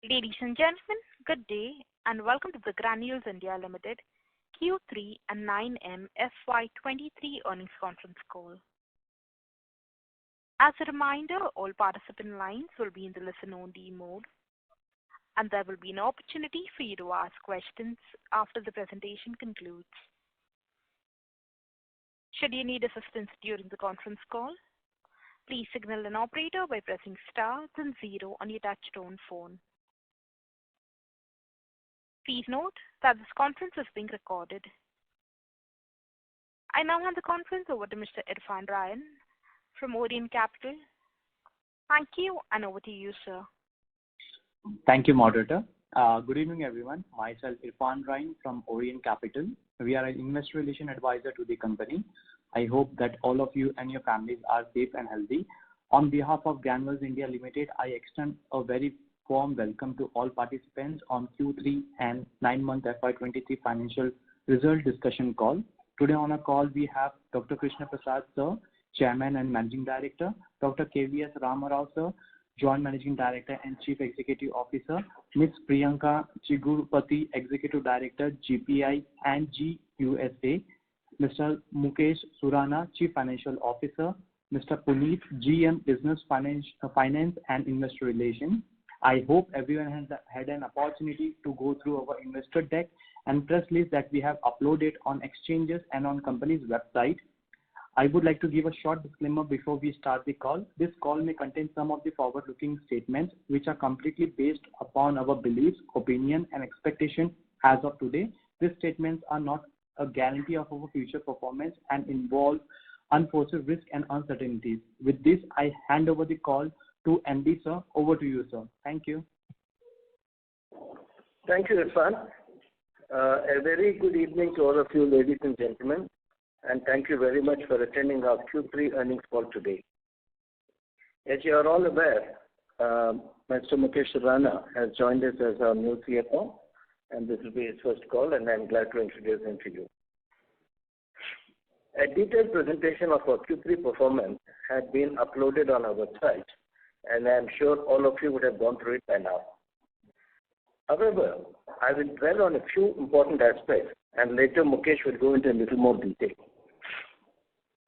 Ladies and gentlemen, good day and welcome to the Granules India Limited Q3 and 9M FY23 earnings conference call. As a reminder, all participant lines will be in the listen-only mode, and there will be an opportunity for you to ask questions after the presentation concludes. Should you need assistance during the conference call, please signal an operator by pressing star then 0 on your touch-tone phone. Please note that this conference is being recorded. I now hand the conference over to Mr. Irfan Ryan from Orient Capital. Thank you, and over to you, sir. Thank you, moderator. Good evening, everyone. Myself, Irfan Ryan from Orient Capital. We are an investor relation advisor to the company. I hope that all of you and your families are safe and healthy. On behalf of Granules India Limited, I extend a very warm welcome to all participants on Q3 and 9-month FY23 financial result discussion call. Today on our call, we have Dr. Krishna Prasad, sir, Chairman and Managing Director, Dr. KVS Ramarao, sir, Joint Managing Director and Chief Executive Officer, Ms. Priyanka Chigurupati, Executive Director, GPI and GUSA, Mr. Mukesh Surana, Chief Financial Officer, Mr. Puneet, GM Business Finance and Investor Relations. I hope everyone has had an opportunity to go through our investor deck and press release that we have uploaded on exchanges and on company's website. I would like to give a short disclaimer before we start the call. This call may contain some of the forward-looking statements which are completely based upon our beliefs, opinion, and expectation as of today. These statements are not a guarantee of our future performance and involve unforeseen risks and uncertainties. With this, I hand over the call to MD, sir. Over to you, sir. Thank you. Thank you, Irfan. A very good evening to all of you, ladies and gentlemen, and thank you very much for attending our Q3 earnings call today. As you are all aware, Mr. Mukesh Surana has joined us as our new CFO, and this will be his first call, and I'm glad to introduce him to you. A detailed presentation of our Q3 performance had been uploaded on our website, and I'm sure all of you would have gone through it by now. However, I will dwell on a few important aspects, and later Mukesh will go into a little more detail.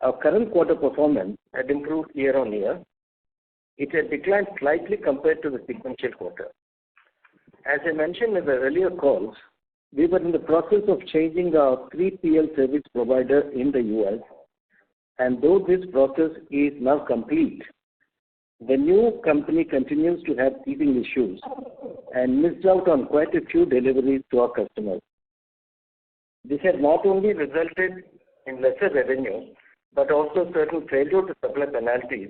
Our current quarter performance had improved year on year. It had declined slightly compared to the sequential quarter. As I mentioned in the earlier calls, we were in the process of changing our 3PL service provider in the US, and though this process is now complete, the new company continues to have teething issues and missed out on quite a few deliveries to our customers. This had not only resulted in lesser revenue, but also certain failure to supply penalties,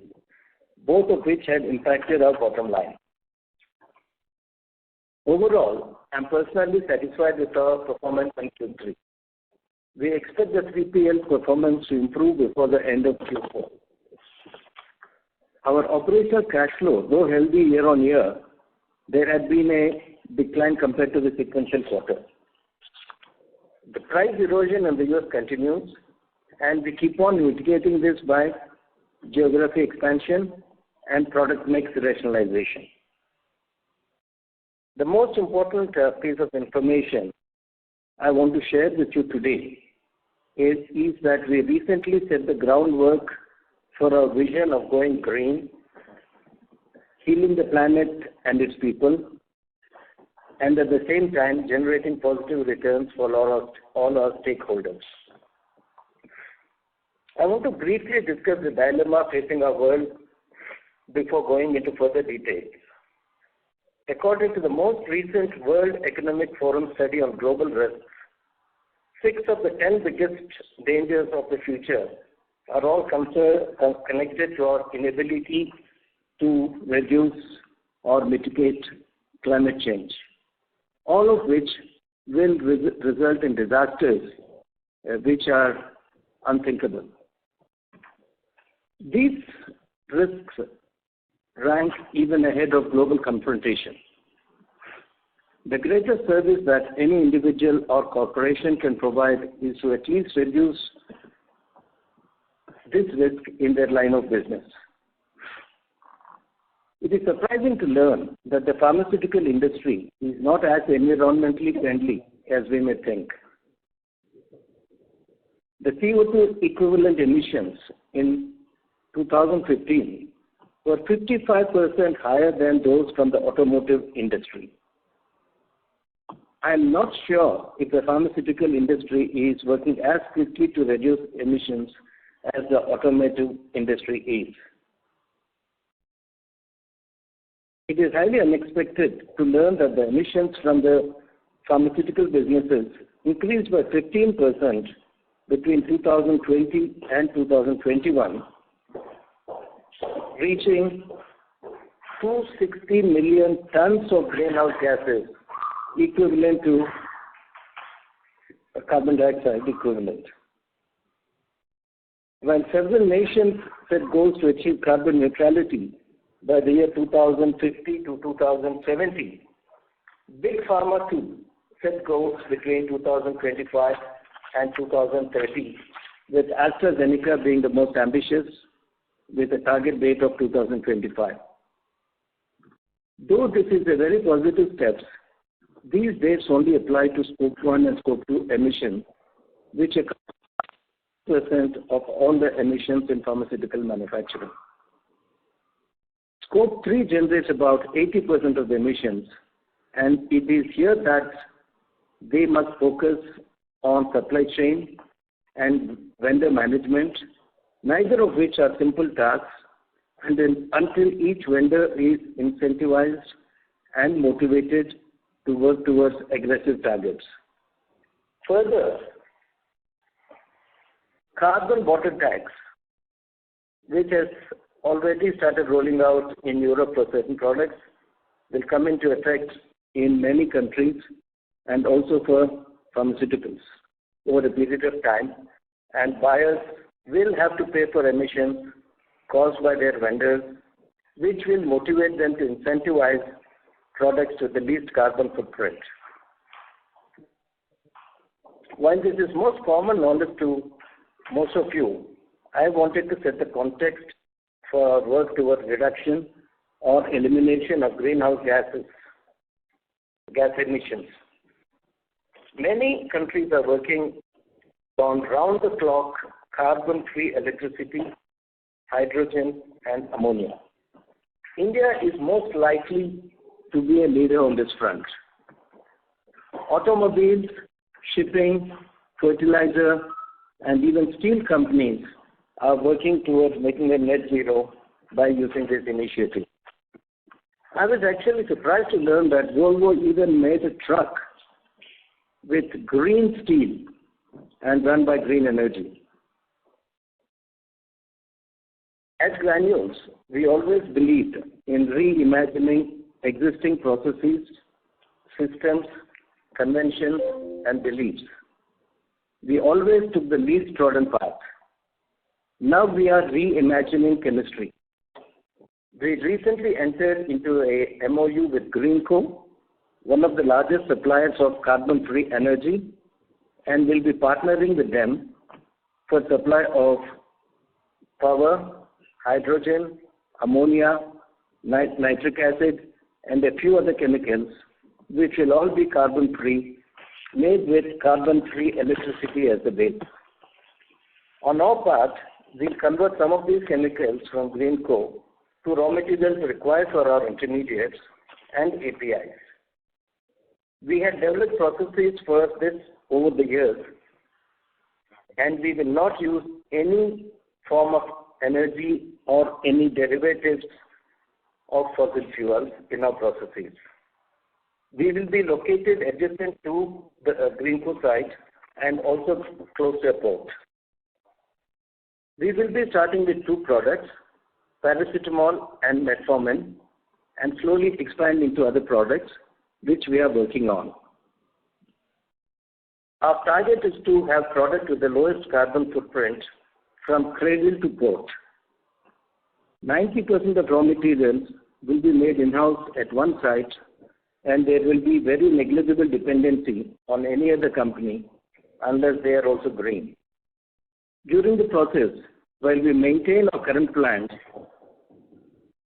both of which had impacted our bottom line. Overall, I'm personally satisfied with our performance in Q3. We expect the 3PL performance to improve before the end of Q4. Our operational cash flow, though healthy year on year, there had been a decline compared to the sequential quarter. The price erosion in the US continues, and we keep on mitigating this by geography expansion and product mix rationalization. The most important piece of information I want to share with you today is that we recently set the groundwork for our vision of going green, healing the planet and its people, and at the same time generating positive returns for all our stakeholders. I want to briefly discuss the dilemma facing our world before going into further details. According to the most recent World Economic Forum study on global risks, 6 of the 10 biggest dangers of the future are all connected to our inability to reduce or mitigate climate change, all of which will result in disasters which are unthinkable. These risks rank even ahead of global confrontation. The greatest service that any individual or corporation can provide is to at least reduce this risk in their line of business. It is surprising to learn that the pharmaceutical industry is not as environmentally friendly as we may think. The CO2 equivalent emissions in 2015 were 55% higher than those from the automotive industry. I am not sure if the pharmaceutical industry is working as quickly to reduce emissions as the automotive industry is. It is highly unexpected to learn that the emissions from the pharmaceutical businesses increased by 15% between 2020 and 2021, reaching 260 million tons of greenhouse gases, equivalent to a carbon dioxide equivalent. When several nations set goals to achieve carbon neutrality by the year 2050 to 2070, Big Pharma too set goals between 2025 and 2030, with AstraZeneca being the most ambitious, with a target date of 2025. Though this is a very positive step, these dates only apply to Scope 1 and Scope 2 emissions, which account for 10% of all the emissions in pharmaceutical manufacturing. Scope 3 generates about 80% of the emissions, and it is here that they must focus on supply chain and vendor management, neither of which are simple tasks, and until each vendor is incentivized and motivated to work towards aggressive targets. Further, carbon border tax, which has already started rolling out in Europe for certain products, will come into effect in many countries and also for pharmaceuticals over a period of time, and buyers will have to pay for emissions caused by their vendors, which will motivate them to incentivize products with the least carbon footprint. While this is most common knowledge to most of you, I wanted to set the context for our work towards reduction or elimination of greenhouse gas emissions. Many countries are working on round-the-clock carbon-free electricity, hydrogen, and ammonia. India is most likely to be a leader on this front. Automobiles, shipping, fertilizer, and even steel companies are working towards making them net zero by using this initiative. I was actually surprised to learn that Volvo even made a truck with green steel and run by green energy. At Granules, we always believed in reimagining existing processes, systems, conventions, and beliefs. We always took the least trodden path. Now we are reimagining chemistry. We recently entered into a MOU with Greenco, one of the largest suppliers of carbon-free energy, and will be partnering with them for supply of power, hydrogen, ammonia, nitric acid, and a few other chemicals, which will all be carbon-free, made with carbon-free electricity as the base. On our part, we'll convert some of these chemicals from Greenco to raw materials required for our intermediates and APIs. We had developed processes for this over the years, and we will not use any form of energy or any derivatives of fossil fuels in our processes. We will be located adjacent to the Greenco site and also close to a port. We will be starting with 2 products, paracetamol and metformin, and slowly expand into other products which we are working on. Our target is to have product with the lowest carbon footprint from cradle to port. 90% of raw materials will be made in-house at one site, and there will be very negligible dependency on any other company unless they are also green. During the process, while we maintain our current plans,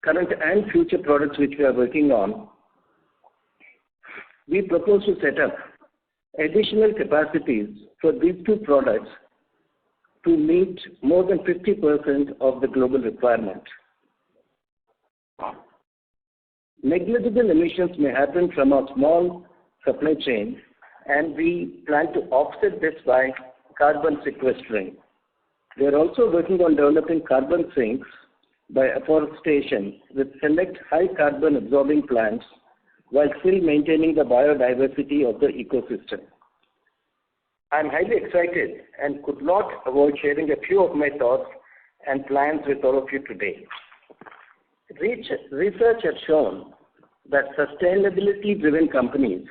current and future products which we are working on, we propose to set up additional capacities for these two products to meet more than 50% of the global requirement. Negligible emissions may happen from a small supply chain, and we plan to offset this by carbon sequestering. We are also working on developing carbon sinks by afforestation with select high carbon absorbing plants while still maintaining the biodiversity of the ecosystem. I am highly excited and could not avoid sharing a few of my thoughts and plans with all of you today. Research has shown that sustainability-driven companies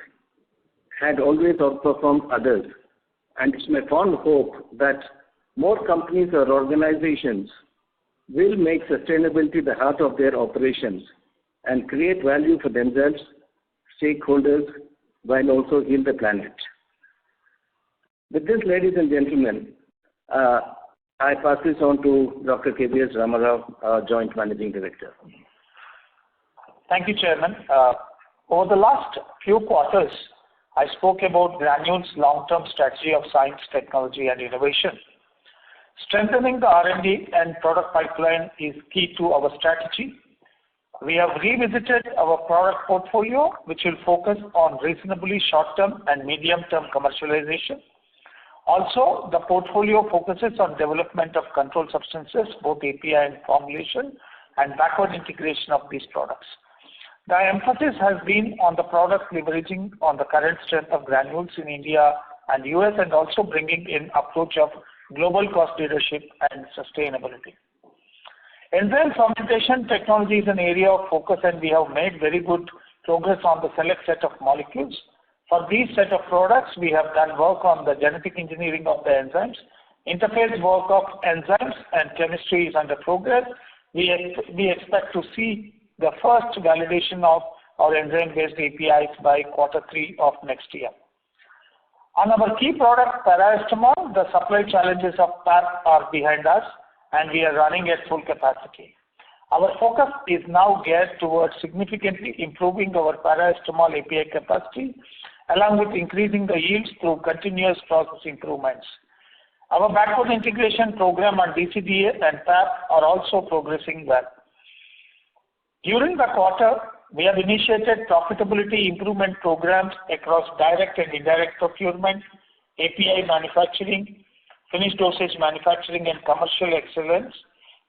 had always outperformed others, and it's my fond hope that more companies or organizations will make sustainability the heart of their operations and create value for themselves, stakeholders, while also heal the planet. With this, ladies and gentlemen, I pass this on to Dr. KVS Ramarao, our Joint Managing Director. Thank you, Chairman. Over the last few quarters, I spoke about Granules' long-term strategy of science, technology, and innovation. Strengthening the R&D and product pipeline is key to our strategy. We have revisited our product portfolio, which will focus on reasonably short-term and medium-term commercialization. Also, the portfolio focuses on development of controlled substances, both API and formulation, and backward integration of these products. The emphasis has been on the product leveraging on the current strength of Granules in India and US, and also bringing in approach of global cost leadership and sustainability. Enzyme fermentation technology is an area of focus, and we have made very good progress on the select set of molecules. For these set of products, we have done work on the genetic engineering of the enzymes. Interface work of enzymes and chemistry is under progress. We expect to see the first validation of our enzyme-based APIs by Q3 of next year. On our key product, paracetamol, the supply challenges of PAP are behind us, and we are running at full capacity. Our focus is now geared towards significantly improving our paracetamol API capacity, along with increasing the yields through continuous process improvements. Our backward integration program on DCDA and PAP are also progressing well. During the quarter, we have initiated profitability improvement programs across direct and indirect procurement, API manufacturing, finished dosage manufacturing, and commercial excellence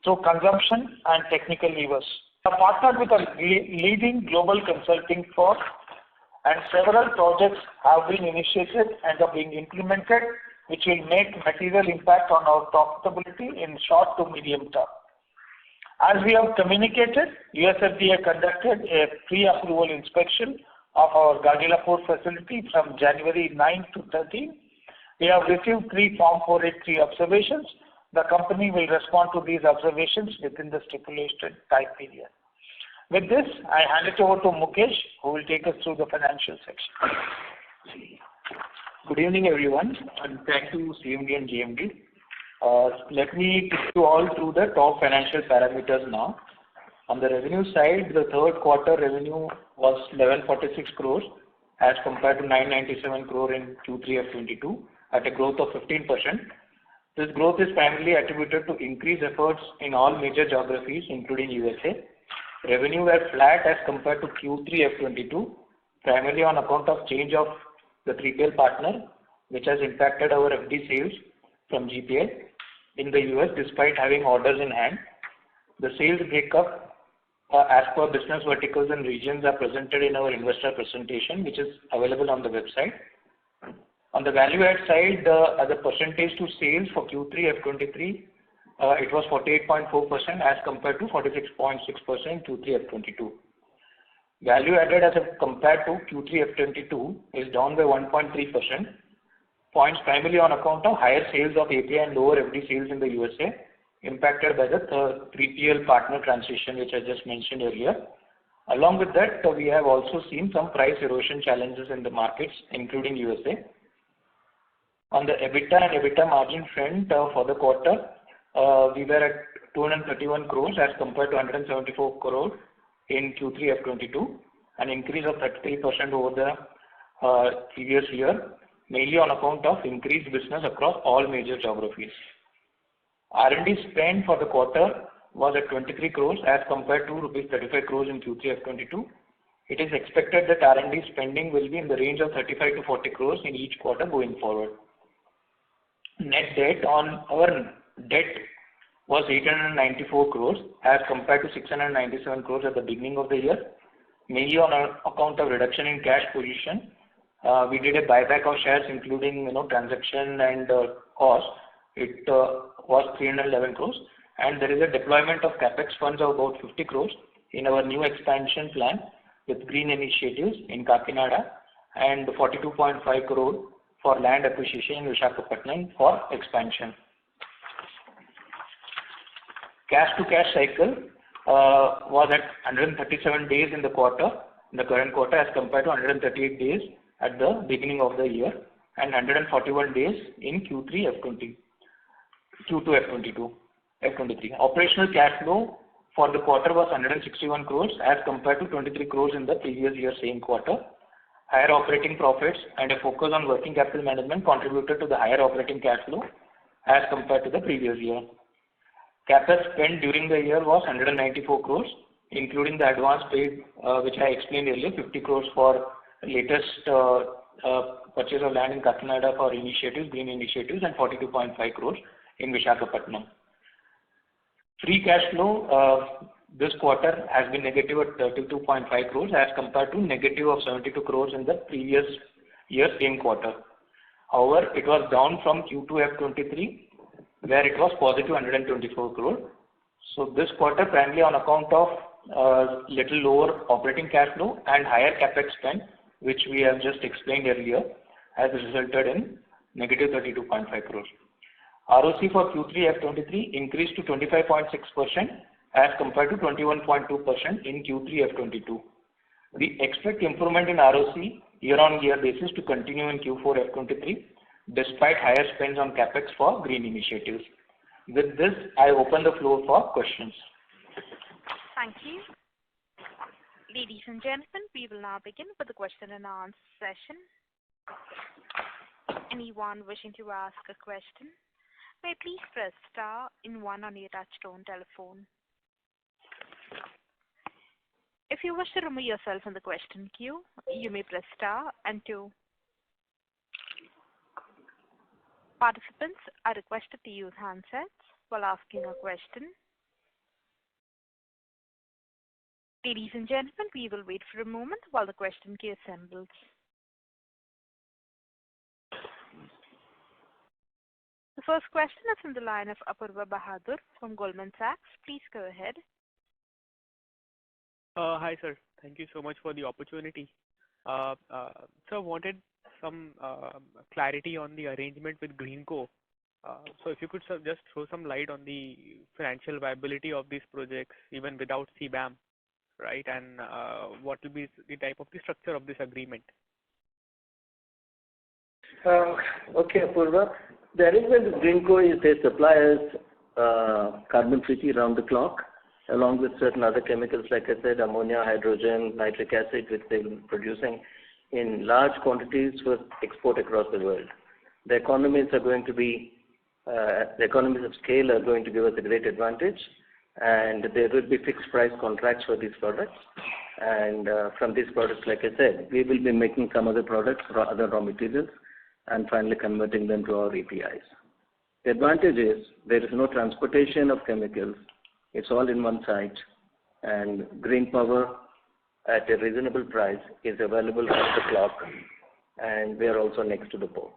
through consumption and technical levers. We have partnered with a leading global consulting firm, and several projects have been initiated and are being implemented, which will make material impact on our profitability in short to medium term. As we have communicated, USFDA conducted a pre-approval inspection of our Gagillapur facility from January 9 to 13. We have received 3 Form 483 observations. The company will respond to these observations within the stipulated time period. With this, I hand it over to Mukesh, who will take us through the financial section. Good evening, everyone, and thank you, CMD and GMD. Let me take you all through the top financial parameters now. On the revenue side, the third quarter revenue was 1146 crores as compared to 997 crore in Q3 of 22 at a growth of 15%. This growth is primarily attributed to increased efforts in all major geographies, including USA. Revenue were flat as compared to Q3 of 22, primarily on account of change of the 3PL partner, which has impacted our FD sales from GPL in the US despite having orders in hand. The sales breakup as per business verticals and regions are presented in our investor presentation, which is available on the website. On the value add side, as a percentage to sales for Q3 F23, it was 48.4% as compared to 46.6% Q3 F22. Value added as compared to Q3 F22 is down by 1.3%, points primarily on account of higher sales of API and lower FD sales in the USA, impacted by the 3PL partner transition, which I just mentioned earlier. Along with that, we have also seen some price erosion challenges in the markets, including USA. On the EBITDA and EBITDA margin front for the quarter, we were at 231 crores as compared to 174 crore in Q3 FY22, an increase of 33% over the previous year, mainly on account of increased business across all major geographies. R&D spend for the quarter was at 23 crores as compared to rupees 35 crores in Q3 FY22. It is expected that R&D spending will be in the range of 35 to 40 crores in each quarter going forward. Net debt on our debt was 894 crores as compared to 697 crores at the beginning of the year, mainly on account of reduction in cash position. We did a buyback of shares including transaction and cost. It was 311 crores, and there is a deployment of capex funds of about 50 crores in our new expansion plan with green initiatives in Kakinada and 42.5 crore for land acquisition in Visakhapatnam for expansion. Cash to cash cycle was at 137 days in the current quarter as compared to 138 days at the beginning of the year and 141 days in Q2 FY23. Operational cash flow for the quarter was 161 crores as compared to 23 crores in the previous year same quarter. Higher operating profits and a focus on working capital management contributed to the higher operating cash flow as compared to the previous year. CapEx spent during the year was 194 crores, including the advance paid, which I explained earlier, 50 crores for latest purchase of land in Kakinada for initiatives, green initiatives, and 42.5 crores in Visakhapatnam. Free cash flow this quarter has been negative at 32.5 crores as compared to negative of 72 crores in the previous year same quarter. However, it was down from Q2 FY23 where it was positive 124 crore. So this quarter primarily on account of little lower operating cash flow and higher capex spend, which we have just explained earlier, has resulted in negative 32.5 crores. ROC for Q3 FY23 increased to 25.6% as compared to 21.2% in Q3 FY22. We expect improvement in ROC year-on-year basis to continue in Q4 FY23 despite higher spends on capex for green initiatives. With this, I open the floor for questions. Thank you. Ladies and gentlemen, we will now begin with the question and answer session. Anyone wishing to ask a question may please press star and 1 on your touchtone telephone. If you wish to remove yourself from the question queue, you may press star and 2. Participants are requested to use handsets while asking a question. Ladies and gentlemen, we will wait for a moment while the question queue assembles. The first question is from the line of Apurva Bahadur from Goldman Sachs. Please go ahead. Hi, sir. Thank you so much for the opportunity. Sir, wanted some clarity on the arrangement with Greenko. So if you could just throw some light on the financial viability of these projects even without CBAM, right? And what will be the type of the structure of this agreement? Okay, Apurva. The arrangement with Greenko is they supply us carbon-free round the clock, along with certain other chemicals, like I said, ammonia, hydrogen, nitric acid, which they're producing in large quantities for export across the world. The economies of scale are going to give us a great advantage, and there will be fixed price contracts for these products. And from these products, like I said, we will be making some other products, other raw materials, and finally converting them to our APIs. The advantage is there is no transportation of chemicals. It's all in one site, and green power at a reasonable price is available around the clock, and we are also next to the port.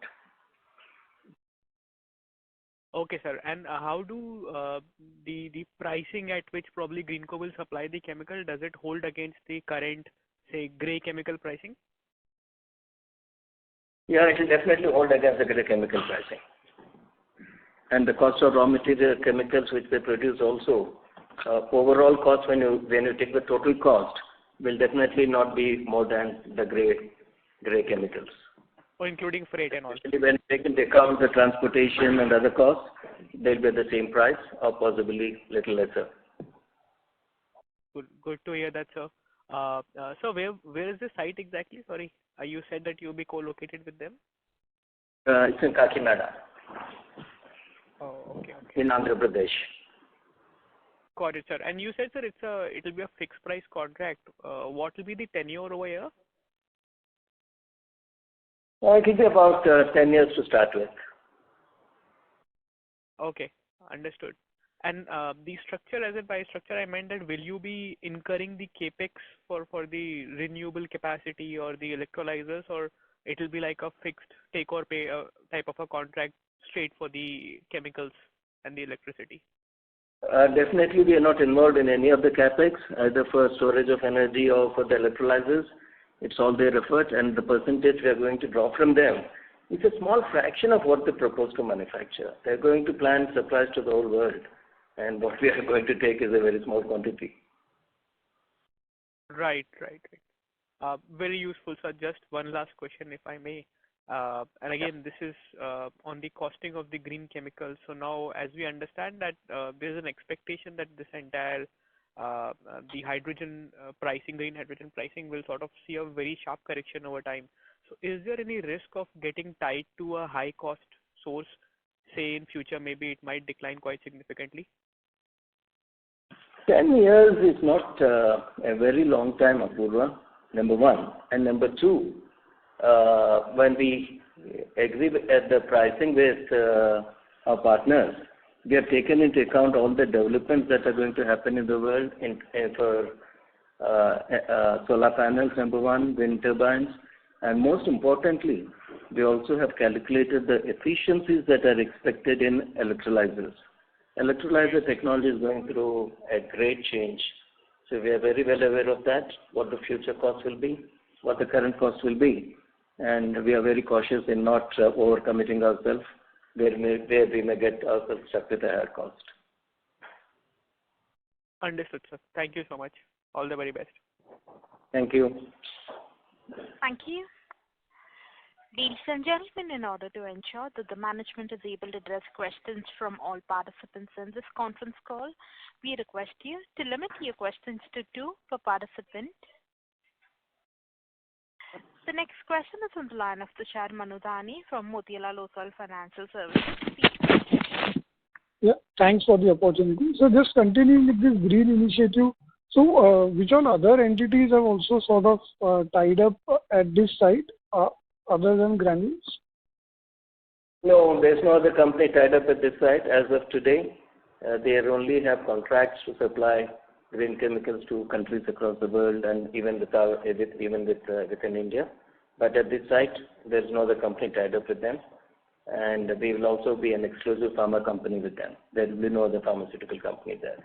Okay, sir. And how do the pricing at which probably Greenko will supply the chemical, does it hold against the current, say, grey chemical pricing? Yeah, it will definitely hold against the grey chemical pricing. And the cost of raw material chemicals which they produce also, overall cost when you take the total cost will definitely not be more than the grey chemicals. or including freight and all? Especially when take into account the transportation and other costs, they'll be at the same price or possibly little lesser. Good to hear that, sir. So where is the site exactly? Sorry, you said that you'll be co-located with them. It's in Kakinada. Oh, okay. In Andhra Pradesh. Got it, sir. And you said, sir, it'll be a fixed price contract. What will be the tenure over here? It will be about 10 years to start with. Okay, understood. And the structure, as in by structure, I meant that will you be incurring the capex for the renewable capacity or the electrolyzers, or it will be like a fixed take or pay type of a contract straight for the chemicals and the electricity? Definitely, we are not involved in any of the capex, either for storage of energy or for the electrolyzers. It's all their effort, and the percentage we are going to draw from them is a small fraction of what they propose to manufacture. They're going to plan supplies to the whole world, and what we are going to take is a very small quantity. Right. Very useful, sir. Just one last question, if I may. And again, this is on the costing of the green chemicals. So now, as we understand that there's an expectation that this entire the hydrogen pricing, green hydrogen pricing, will sort of see a very sharp correction over time. So is there any risk of getting tied to a high cost source? Say in future, maybe it might decline quite significantly. 10 years is not a very long time, Apurva, number one. And number two, when we agree at the pricing with our partners, we have taken into account all the developments that are going to happen in the world for solar panels, number one, wind turbines, and most importantly, we also have calculated the efficiencies that are expected in electrolyzers. Electrolyzer technology is going through a great change. So we are very well aware of that, what the future cost will be, what the current cost will be. And we are very cautious in not overcommitting ourselves where we may get ourselves stuck with a higher cost. Understood, sir. Thank you so much. All the very best. Thank you. Thank you. Ladies and gentlemen, in order to ensure that the management is able to address questions from all participants in this conference call, we request you to limit your questions to 2 per participant. The next question is on the line of Tushar Manudhane from Motilal Oswal Financial Services. Yeah, thanks for the opportunity. So just continuing with this green initiative, so which all other entities have also sort of tied up at this site other than Granules? No, there's no other company tied up at this site as of today. They only have contracts to supply green chemicals to countries across the world and even within India. But at this site, there's no other company tied up with them. And we will also be an exclusive pharma company with them. There will be no other pharmaceutical company there.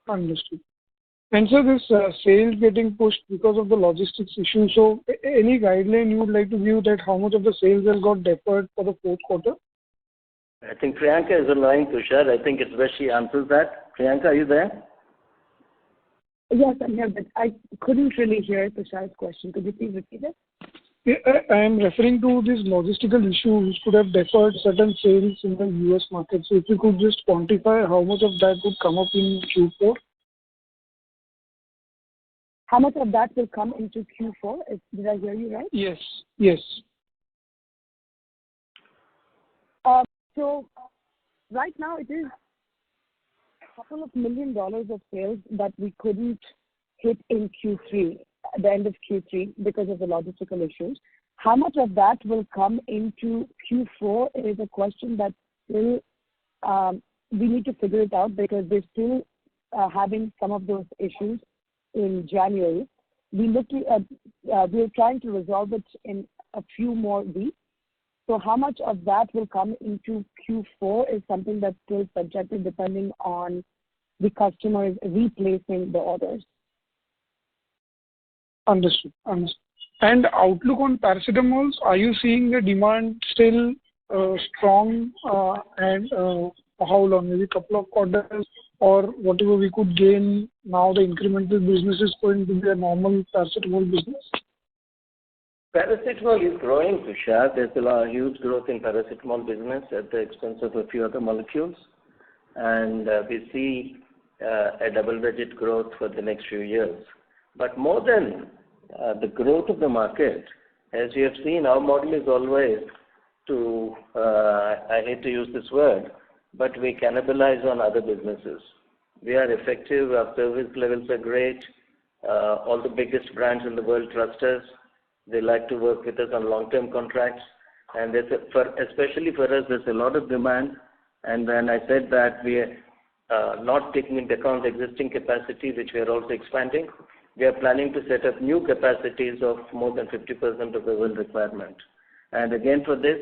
Understood. And so this sales getting pushed because of the logistics issue. So any guideline you would like to give that how much of the sales has got deferred for the fourth quarter? I think Priyanka is online, Tushar. I think it's best she answers that. Priyanka, are you there? Yes, I'm here, but I couldn't really hear Tushar's question. Could you please repeat it? I am referring to these logistical issues which could have deferred certain sales in the US market. So if you could just quantify how much of that would come up in Q4? How much of that will come into Q4? Did I hear you right? Yes. So right now it is a couple of $1 million of sales that we couldn't hit in Q3, at the end of Q3 because of the logistical issues. How much of that will come into Q4 is a question that still we need to figure it out because we're still having some of those issues in January. We're trying to resolve it in a few more weeks. So how much of that will come into Q4 is something that's still subjective depending on the customers replacing the orders. Understood. And outlook on paracetamols, are you seeing the demand still strong and how long? Maybe a couple of quarters or whatever we could gain now the incremental business is going to be a normal paracetamol business? Paracetamol is growing, Tushar. There's a huge growth in paracetamol business at the expense of a few other molecules. And we see a double-digit growth for the next few years. But more than the growth of the market, as you have seen, our model is always to, I hate to use this word, but we cannibalize on other businesses. We are effective, our service levels are great, all the biggest brands in the world trust us. They like to work with us on long-term contracts, and especially for us, there's a lot of demand. And when I said that we are not taking into account existing capacity, which we are also expanding, we are planning to set up new capacities of more than 50% of the world requirement. And again, for this,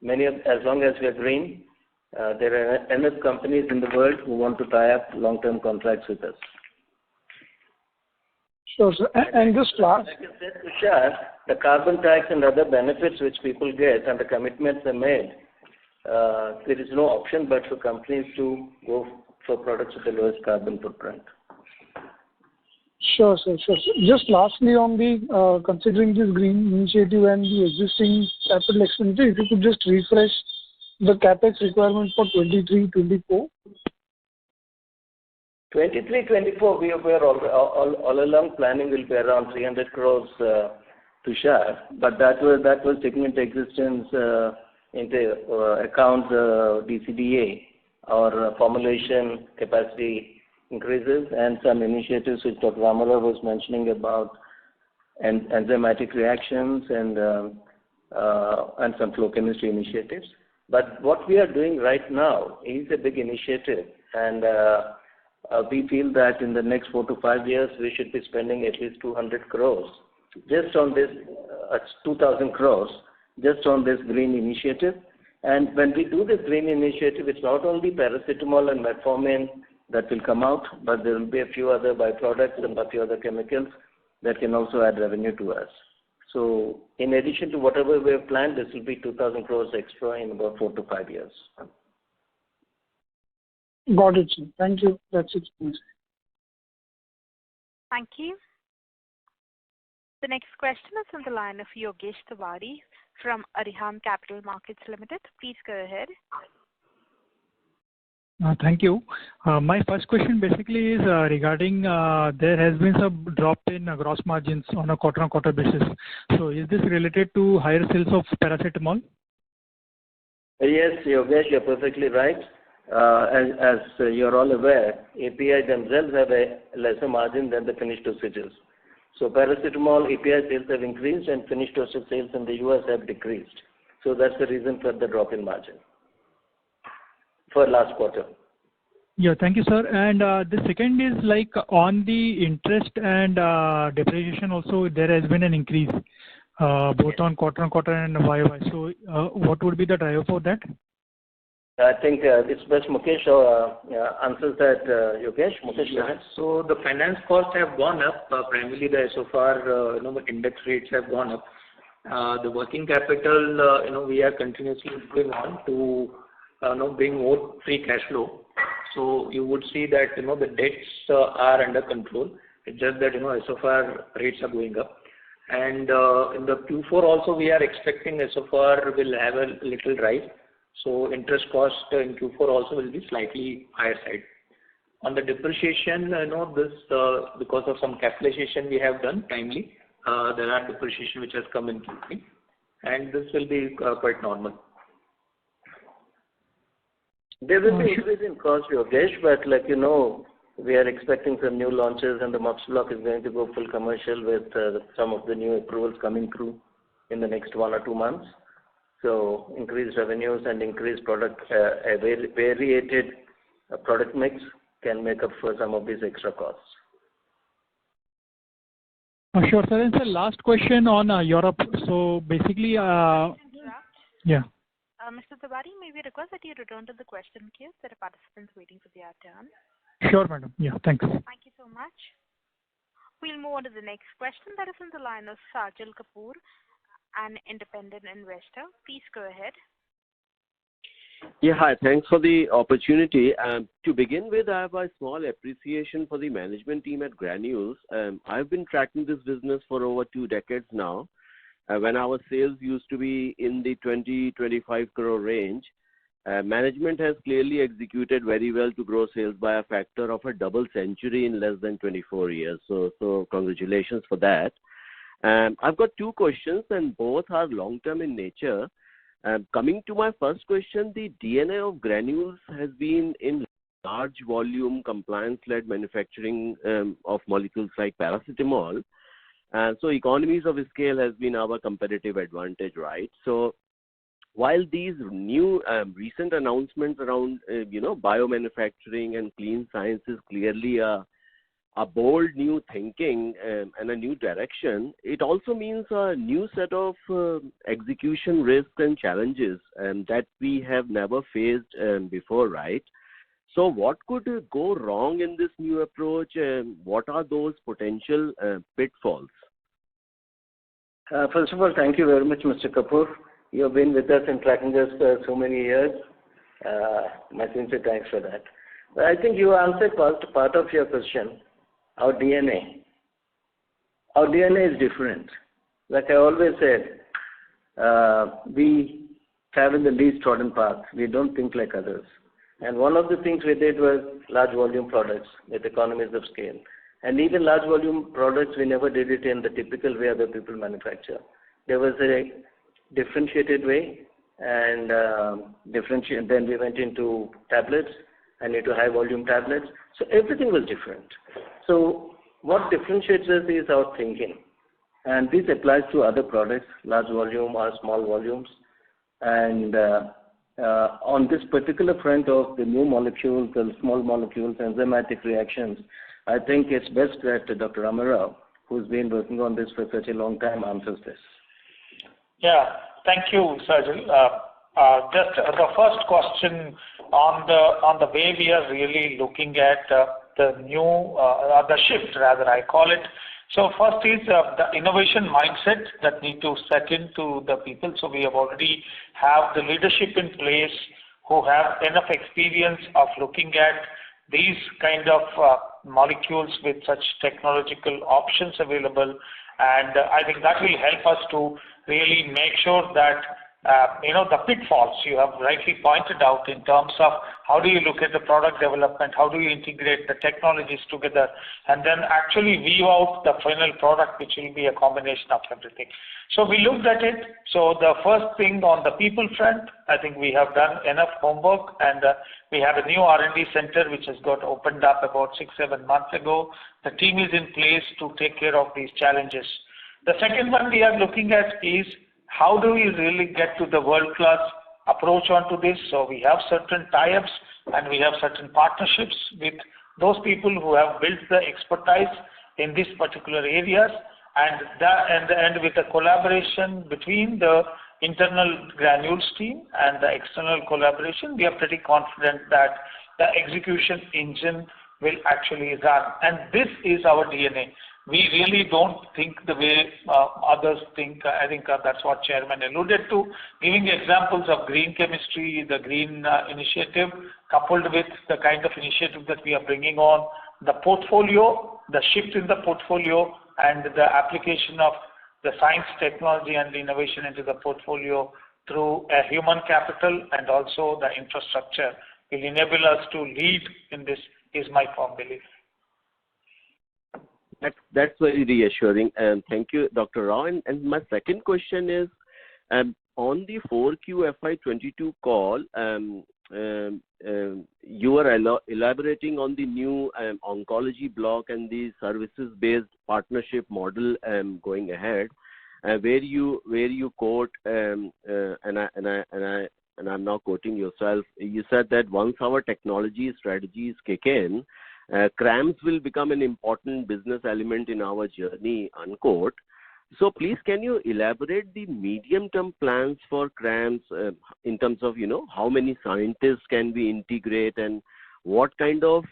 as long as we are green, there are enough companies in the world who want to tie up long-term contracts with us. Sure, sir. And just last. Like I said, Tushar, the carbon tax and other benefits which people get and the commitments are made, there is no option but for companies to go for products with the lowest carbon footprint. Sure, sir. Sure. Just lastly, on the considering this green initiative and the existing capital expenditure, if you could just refresh the capex requirement for 23-24. 23-24, we were all along planning will be around 300 crores, Tushar, but that was taken into existence into account DCDA or formulation capacity increases and some initiatives which Dr. Ramarao was mentioning about enzymatic reactions and some flow chemistry initiatives. But what we are doing right now is a big initiative, and we feel that in the next 4 to 5 years, we should be spending at least 200 crores just on this, 2,000 crores just on this green initiative. And when we do this green initiative, it's not only paracetamol and metformin that will come out, but there will be a few other byproducts and a few other chemicals that can also add revenue to us. So in addition to whatever we have planned, this will be 2,000 crores extra in about 4 to 5 years. Got it, sir. Thank you. That's it. Thank you. The next question is on the line of Yogesh Tiwari from Arihant Capital Markets Limited. Please go ahead. Thank you. My first question basically is regarding there has been some drop in gross margins on a quarter-on-quarter basis. So is this related to higher sales of paracetamol? Yes, Yogesh, you're perfectly right. As you're all aware, API themselves have a lesser margin than the finished dosages. So paracetamol API sales have increased and finished dosage sales in the US have decreased. So that's the reason for the drop in margin for last quarter. Yeah, thank you, sir. And the second is like on the interest and depreciation also there has been an increase both on quarter and YOY. So what would be the driver for that? I think it's best Mukesh answers that, Yogesh. Mukesh, yeah. So the finance costs have gone up, primarily the SOFR, the index rates have gone up. The working capital, we are continuously going on to, bring more free cash flow. So you would see that, the debts are under control. It's just that, SOFR rates are going up. And in the Q4 also we are expecting SOFR will have a little rise. So interest cost in Q4 also will be slightly higher side. On the depreciation, this because of some capitalization we have done timely, there are depreciation which has come in Q3, and this will be quite normal. There will be increase in cost, Yogesh, but we are expecting some new launches, and the MUPS block is going to go full commercial with some of the new approvals coming through in the next 1 or 2 months. So increased revenues and increased product, a variated product mix can make up for some of these extra costs. Sure, sir. And sir, last question on Europe. So basically, yeah. Mr. Tiwari, may we request that you return to the question queue? There are participants waiting for their turn. Sure, madam. Yeah, thanks. Thank you so much. We'll move on to the next question. That is on the line of Sajal Kapoor, an independent investor. Please go ahead. Yeah, hi. Thanks for the opportunity. To begin with, I have a small appreciation for the management team at Granules. I've been tracking this business for over 2 decades now, when our sales used to be in the 20-25 crore range. Management has clearly executed very well to grow sales by a factor of a double century in less than 24 years. So congratulations for that. I've got two questions, and both are long-term in nature. Coming to my first question, the DNA of Granules has been in large volume compliance-led manufacturing of molecules like paracetamol. So economies of scale has been our competitive advantage, right? So while these new recent announcements around biomanufacturing and clean science is clearly a bold new thinking and a new direction, it also means a new set of execution risks and challenges that we have never faced before, right? So what could go wrong in this new approach? What are those potential pitfalls? First of all, thank you very much, Mr. Kapoor. You have been with us and tracking us for so many years. My sincere thanks for that. But I think you answered part of your question, our DNA. Our DNA is different. Like I always said, we travel the least trodden path. We don't think like others. And one of the things we did was large volume products with economies of scale. And even large volume products, we never did it in the typical way other people manufacture. There was a differentiated way, and then we went into tablets and into high volume tablets. So everything was different. So what differentiates us is our thinking. And this applies to other products, large volume or small volumes. And on this particular front of the new molecules, the small molecules, enzymatic reactions, I think it's best that Dr. Ramarao, who's been working on this for such a long time, answers this. Yeah, thank you, Sajal. Just the first question on the way we are really looking at the shift, rather, I call it. So first is the innovation mindset that need to set into the people. So we have already have the leadership in place who have enough experience of looking at these kind of molecules with such technological options available. And I think that will help us to really make sure that the pitfalls you have rightly pointed out in terms of how do you look at the product development, how do you integrate the technologies together, and then actually weave out the final product, which will be a combination of everything. So we looked at it. So the first thing on the people front, I think we have done enough homework, and we have a new R&D center which has got opened up about 6-7 months ago. The team is in place to take care of these challenges. The second one we are looking at is how do we really get to the world-class approach onto this? So we have certain tie-ups and we have certain partnerships with those people who have built the expertise in these particular areas, and with the collaboration between the internal Granules team and the external collaboration, we are pretty confident that the execution engine will actually run. And this is our DNA. We really don't think the way others think. I think that's what Chairman alluded to, giving examples of green chemistry, the green initiative, coupled with the kind of initiative that we are bringing on, the portfolio, the shift in the portfolio, and the application of the science, technology, and innovation into the portfolio through a human capital and also the infrastructure will enable us to lead in this, is my firm belief. That's very reassuring, and thank you, Dr. Rao. And my second question is, on the 4Q FY22 call, you were elaborating on the new oncology block and the services-based partnership model going ahead, where you quote, and I'm now quoting yourself. You said that once our technology strategies kick in, CRAMS will become an important business element in our journey, unquote. So please, can you elaborate the medium-term plans for CRAMS in terms of, how many scientists can we integrate and what kind of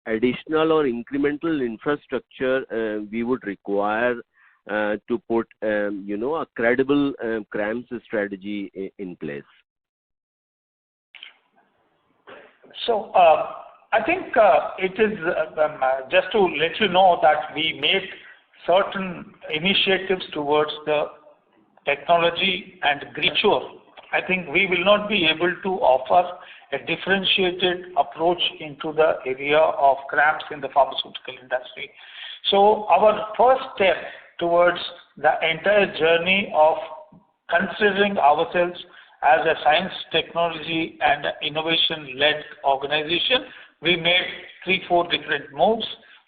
additional or incremental infrastructure we would require to put, a credible CRAMS strategy in place? So, I think it is just to let you know that we made certain initiatives towards the technology and greenure, I think we will not be able to offer a differentiated approach into the area of CRAMS in the pharmaceutical industry. So our first step towards the entire journey of considering ourselves as a science, technology and innovation-led organization, we made 3-4 different moves.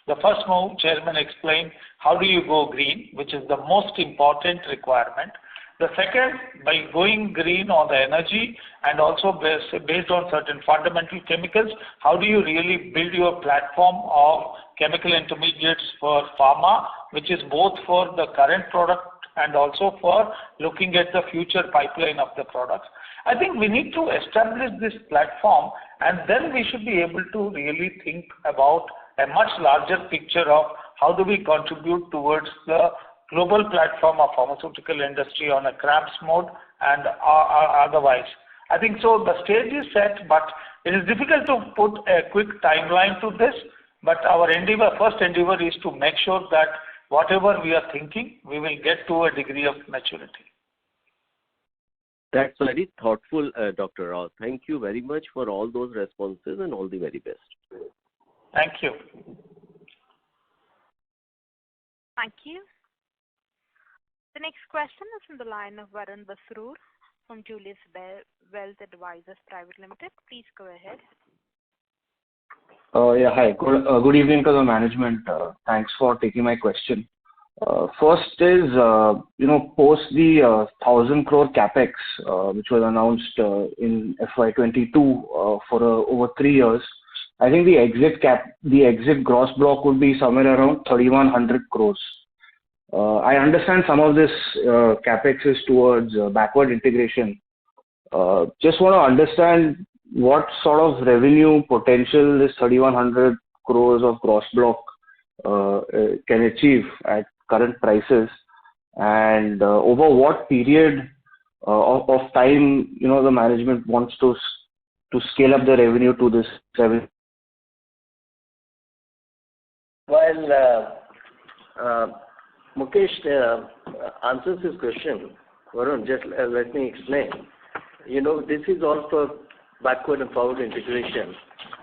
The first move, Chairman explained, how do you go green, which is the most important requirement. The second, by going green on the energy and also based on certain fundamental chemicals, how do you really build your platform of chemical intermediates for pharma, which is both for the current product and also for looking at the future pipeline of the products. I think we need to establish this platform, and then we should be able to really think about a much larger picture of how do we contribute towards the global platform of pharmaceutical industry on a CRAMS mode and otherwise. I think so the stage is set, but it is difficult to put a quick timeline to this, but our first endeavor is to make sure that whatever we are thinking, we will get to a degree of maturity. That's very thoughtful, Dr. Rao. Thank you very much for all those responses and all the very best. Thank you. Thank you. The next question is from the line of Varun Basrur from Julius Wealth Advisors Private Limited. Please go ahead. Yeah, hi. Good evening to the management. Thanks for taking my question. First is, post the 1,000 crore capex, which was announced in FY22 for over 3 years. I think the exit gross block would be somewhere around 3,100 crores. I understand some of this capex is towards backward integration. Just want to understand what sort of revenue potential this 3,100 crores of gross block can achieve at current prices, and over what period of time the management wants to scale up the revenue to this revenue. While Mukesh answers this question, Varun, just let me explain. This is all for backward and forward integration.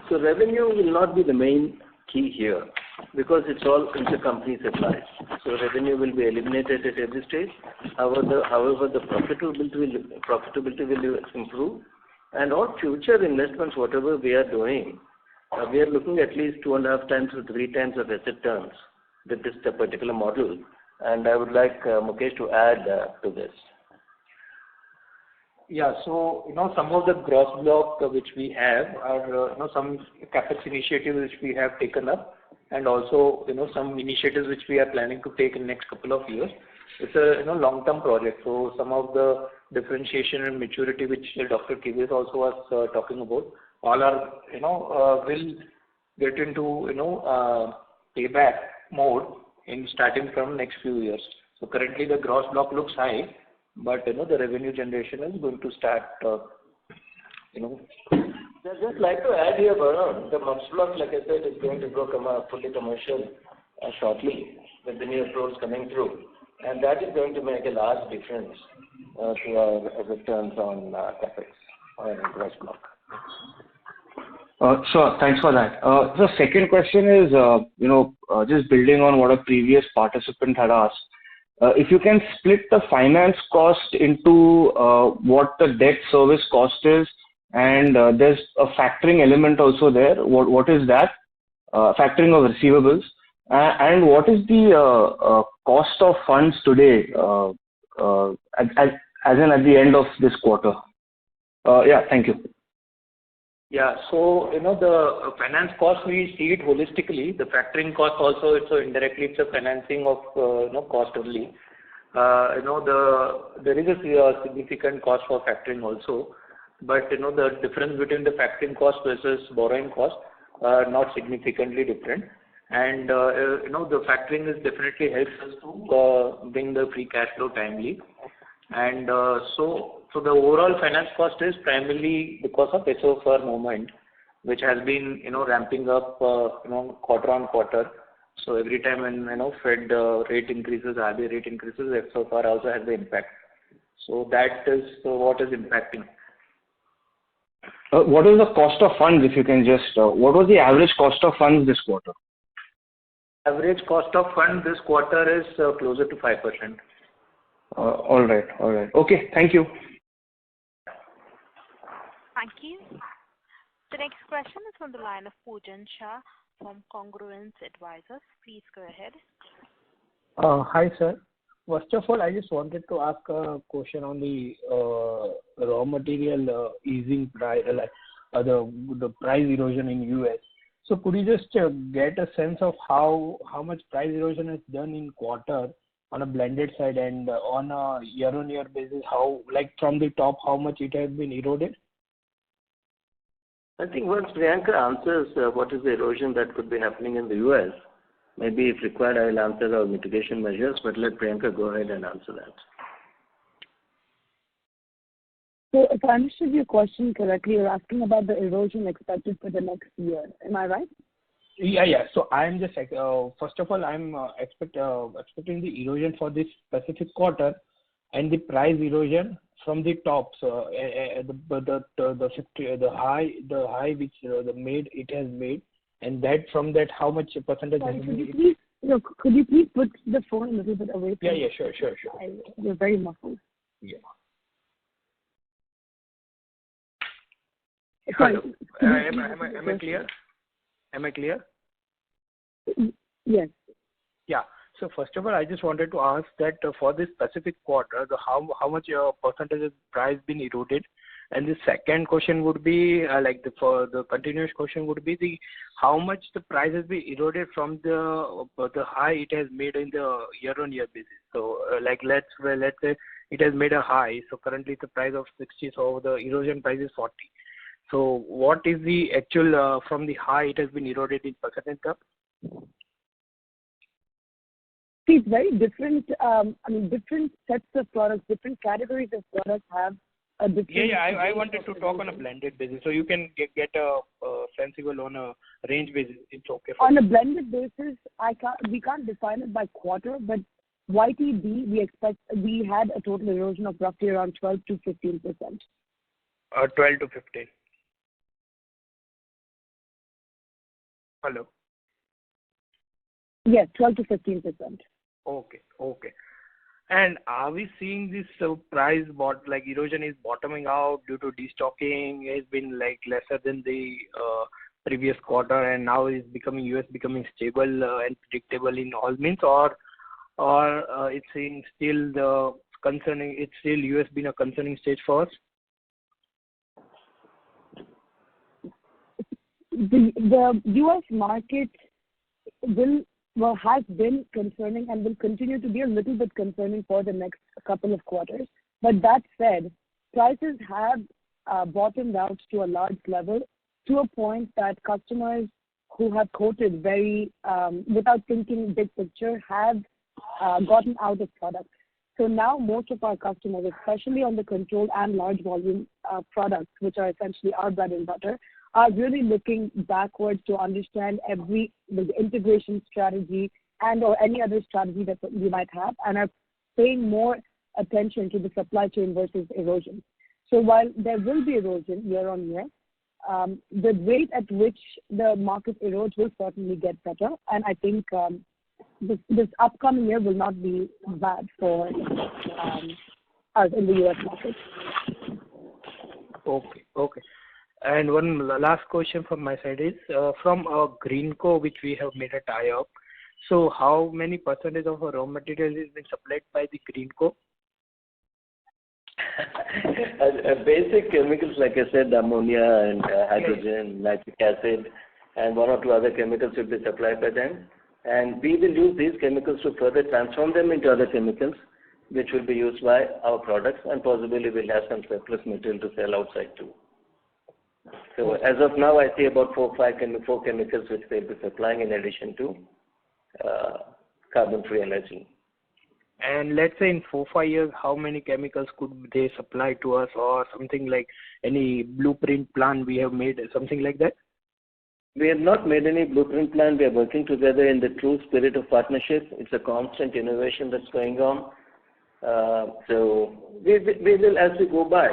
So revenue will not be the main key here because it's all intercompany supplies. So revenue will be eliminated at every stage. However, the profitability will improve, and all future investments, whatever we are doing, we are looking at least 2.5 times to 3 times of asset turns with this particular model. And I would like Mukesh to add to this. Yeah, so some of the gross block which we have are some capex initiatives which we have taken up, and also some initiatives which we are planning to take in the next couple of years. It's a long-term project, so some of the differentiation and maturity which Dr. Kivis also was talking about, all are will get into payback mode in starting from next few years. So currently the gross block looks high, but the revenue generation is going to start. I'd just like to add here, Varun, the MUPS block, like I said, is going to go fully commercial shortly with the new approvals coming through, and that is going to make a large difference to our returns on capex or gross block. Sure, thanks for that. The second question is, just building on what a previous participant had asked, if you can split the finance cost into what the debt service cost is, and there's a factoring element also there. What is that? Factoring of receivables, and what is the cost of funds today, as in at the end of this quarter? Yeah, thank you. Yeah, so the finance cost, we see it holistically. The factoring cost also, indirectly it's a financing of cost only. There is a significant cost for factoring also, but the difference between the factoring cost versus borrowing cost are not significantly different, and the factoring is definitely helps us to bring the free cash flow timely, and so the overall finance cost is primarily because of SOFR movement, which has been ramping up quarter on quarter. So every time when Fed rate increases, RBI rate increases, SOFR also has the impact. So that is what is impacting. What is the cost of funds, if you can just, what was the average cost of funds this quarter? Average cost of fund this quarter is closer to 5%. All right. Okay, thank you. Thank you. The next question is from the line of Poojan Shah from Congruence Advisors. Please go ahead. Hi, sir. First of all, I just wanted to ask a question on the raw material easing price, the price erosion in US. So could you just get a sense of how much price erosion is done in quarter on a blended side, and on a year-on-year basis, how, like from the top, how much it has been eroded? I think once Priyanka answers what is the erosion that could be happening in the US, maybe if required, I will answer our mitigation measures, but let Priyanka go ahead and answer that. So if I understood your question correctly, you're asking about the erosion expected for the next year. Am I right? Yeah. So I am just first of all, I'm expecting the erosion for this specific quarter, and the price erosion from the top. So the high which it has made, and that from that how much percentage Sorry, has could been. you please could you please put the phone a little bit away from Yeah, sure. You're very muffled. Yeah. Sorry. Am I clear? Am I clear? Yes. Yeah. So first of all, I just wanted to ask that for this specific quarter, how much percentage of price been eroded, and the second question would be for the continuous question would be how much the price has been eroded from the high it has made in the year-on-year basis. So let's say it has made a high. So currently the price of 60. So the erosion price is 40. So what is the actual from the high it has been eroded in percentage terms? See, it's very different. Different sets of products, different categories of products have a different. Yeah. I wanted to talk on a blended basis, so you can get a sensible on a range basis. It's okay. On a blended basis, we can't define it by quarter, but YTD we had a total erosion of roughly around 12 to 15%. 12 to 15. Hello. Yes, 12 to 15%. Okay. And are we seeing this price erosion is bottoming out due to destocking? Has been lesser than the previous quarter, and now is becoming US becoming stable and predictable in all means, or it's in still the concerning? It's still US been a concerning stage for us. The US market has been concerning and will continue to be a little bit concerning for the next couple of quarters. But that said, prices have bottomed out to a large level, to a point that customers who have quoted very without thinking big picture have gotten out of product. So now most of our customers, especially on the controlled and large volume products, which are essentially our bread and butter, are really looking backwards to understand the integration strategy and or any other strategy that we might have, and are paying more attention to the supply chain versus erosion. So while there will be erosion year on year, the rate at which the market erodes will certainly get better, and I think this upcoming year will not be bad for us in the US market. Okay. And one last question from my side is from Greenco, which we have made a tie-up. So how many percentage of our raw material is being supplied by the Greenco? Basic chemicals, like I said, ammonia and hydrogen, nitric acid, and one or two other chemicals will be supplied by them. And we will use these chemicals to further transform them into other chemicals, which will be used by our products, and possibly we'll have some surplus material to sell outside too. So as of now, I see about four chemicals which they'll be supplying in addition to carbon-free energy. And let's say in 4-5 years, how many chemicals could they supply to us, or something like any blueprint plan we have made, something like that? We have not made any blueprint plan. We are working together in the true spirit of partnership. It's a constant innovation that's going on. So we will, as we go by,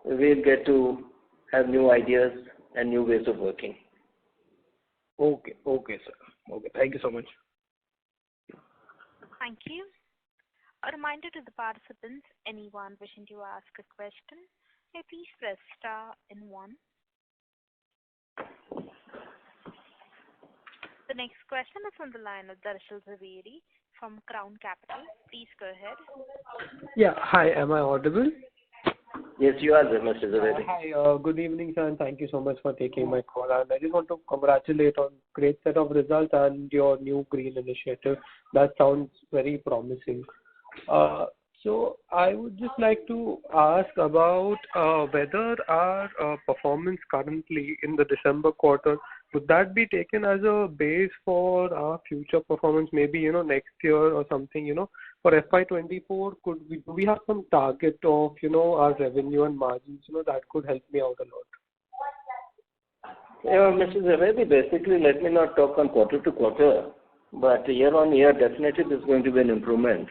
we'll get to have new ideas and new ways of working. Okay, sir. Okay, thank you so much. Thank you. A reminder to the participants, anyone wishing to ask a question, may please press star and 1. The next question is on the line of Darshil Zaveri from Crown Capital. Please go ahead. Yeah, hi, am I audible? Yes, you are there, Mr. Zaveri. Hi, good evening, sir, and thank you so much for taking my call. And I just want to congratulate on great set of results and your new green initiative. That sounds very promising. So I would just like to ask about whether our performance currently in the December quarter, would that be taken as a base for our future performance, maybe, next year or something, for FY24, do we have some target of, our revenue and margins, that could help me out a lot? Yeah, Mr. Zaveri, basically, let me not talk on quarter to quarter, but year on year, definitely there's going to be an improvement.